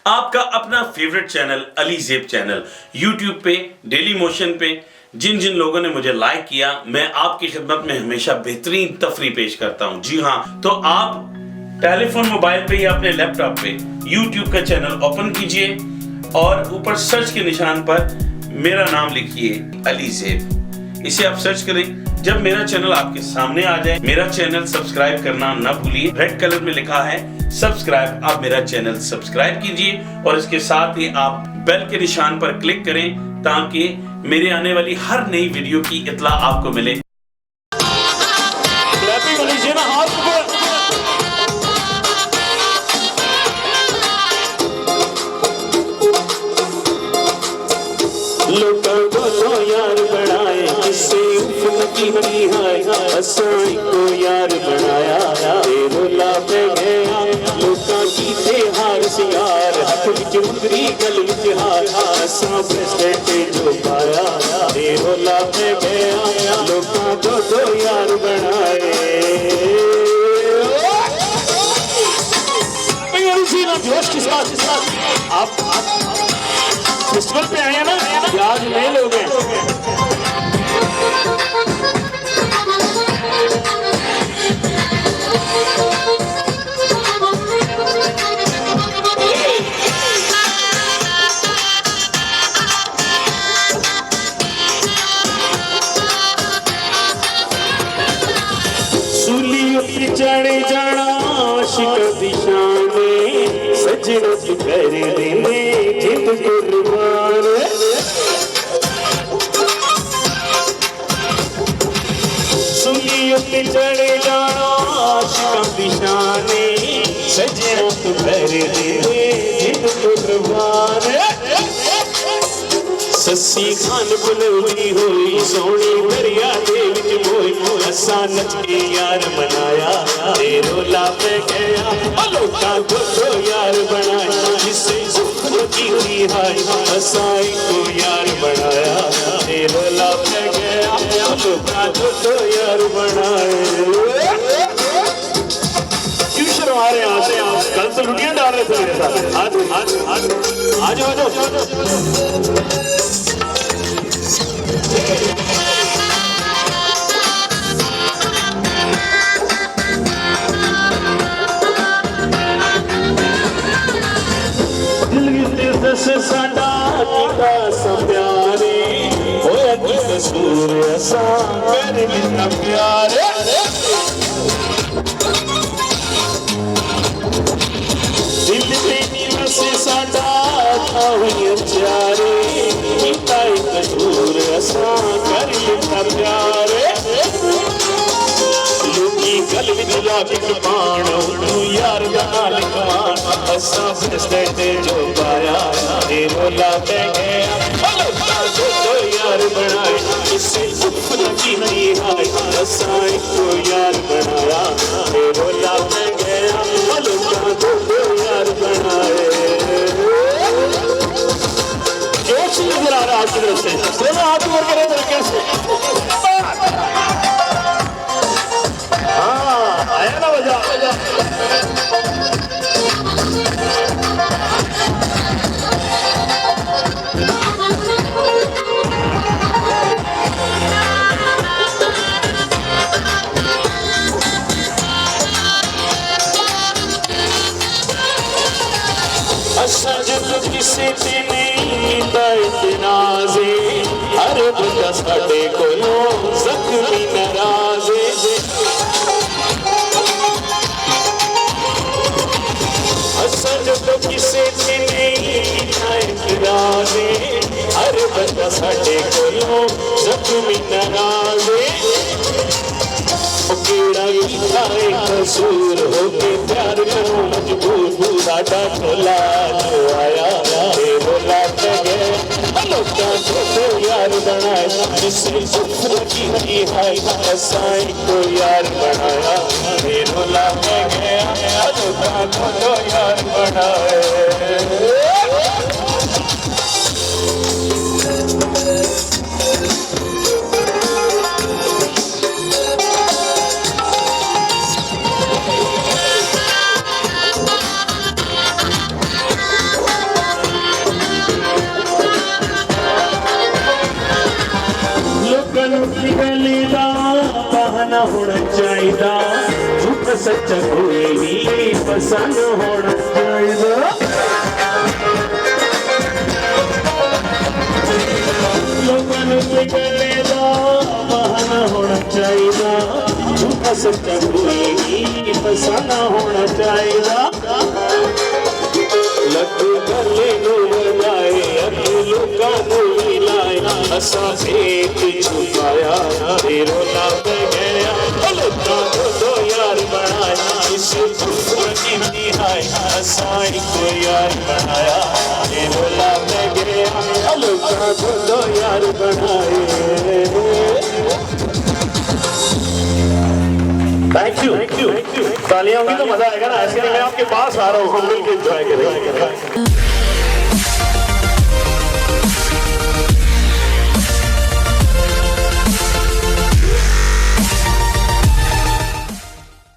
आपका अपना favourite channel Ali ज़ेब channel YouTube पे डेली मोशन पे जिन जिन लोगों ने मुझे लाइक किया, मैं आपकी खिदमत में हमेशा बेहतरीन तफरी पेश करता हूं। जी हाँ, तो आप टेलीफोन मोबाइल पे या अपने लैपटॉप पे यूट्यूब का चैनल ओपन कीजिए और ऊपर सर्च के निशान पर मेरा नाम लिखिए अली ज़ेब। इसे आप सर्च करें। जब मेरा चैनल आपके सामने आ जाए, मेरा चैनल सब्सक्राइब करना ना भूलिए। रेड कलर में लिखा है सब्सक्राइब, आप मेरा चैनल सब्सक्राइब कीजिए और इसके साथ ही आप बेल के निशान पर क्लिक करें ताकि मेरे आने वाली हर नई वीडियो की इत्तला आपको मिले। यार बनाए किसे उफनकी बनी है हसाई को यार बनाया रोला पे गया लोका की थे हार सियार हक विच मुंदरी गल विच हार हसा ब्रेसलेट जो पाया रोला पे गया लोका दो यार बनाए। जोश के साथ आप फेस्टिवल पे आए ना, याद नहीं लोगे। सूली चढ़े जाना आशिक दिशा में सजन कर देने जिद कुर्बान। सूली चढ़े जाना आशिक दिशा में सजन कर देने जिद कुर्बान। सस्सी खान बुलंदी हुई सोनी दरिया दे विच मोई हसा नच के यार मनाया रोला पे गया लोका को यार बनाया जिसे की हुई है हसाई को यार बनाया रोला पे गया लोका को यार बनाए। क्यों शर्मा रहे हैं आप? कल तो लुटियां डाल रहे थे मेरे साथ। आज साडा कीता प्यारे होया की कसूर असा कर लिया प्यारे दिल तेरी वसे साडा था हुई प्यारे कीता कसूर असा कर लिया प्यारे। लोकी गल विच लाबिक पाण तू यार नाल कमान असा ब्रेसलेट जो पाया रोला पे गया लोका को यार बनाए किसे उफनकी नहीं है असा को यार बनाया रोला पे गया लोका को यार बनाए। जोश नजर आ रहा आपकी तरफ से, दोनों हाथ ऊपर करें तरीके से। आया ना बजा असा जब किसी ने नहीं इतनाजे हर बंदा साडे कोलों जख्मी नाराजे। जब किसे नहीं इतराजे हर बंदा साडे कोलों जख्मी नाराजे। केड़ा कीता कसूर होके प्यार करो मजबूर साडा टोला जो आया रोला पे गया लोका को यार बनाया जिसे की है हसाई को यार बनाया रोला पे गया लोका को यार बनाए। झूठा सच्चा कोई भी पसंद होना चाहिए। लोगों ने गले दा बहाना होना चाहिए, झूठा सच्चा कोई भी पसंद होना चाहिए। लड्डू गले नूं बनाए अगे लोकां नूं मिलाए, असां एक छुपाया ते रोला पै गया। लोकां दो यार बनाया इस खुशबू दी हाय, असां एक यार बनाया ते रोला पै गया। लोकां दो यार बनाए। Thank you. तालियां होंगी तो मजा आएगा ना, ऐसे नहीं मैं आपके पास आ रहा हूँ, हम मिलकर एंजॉय करेंगे।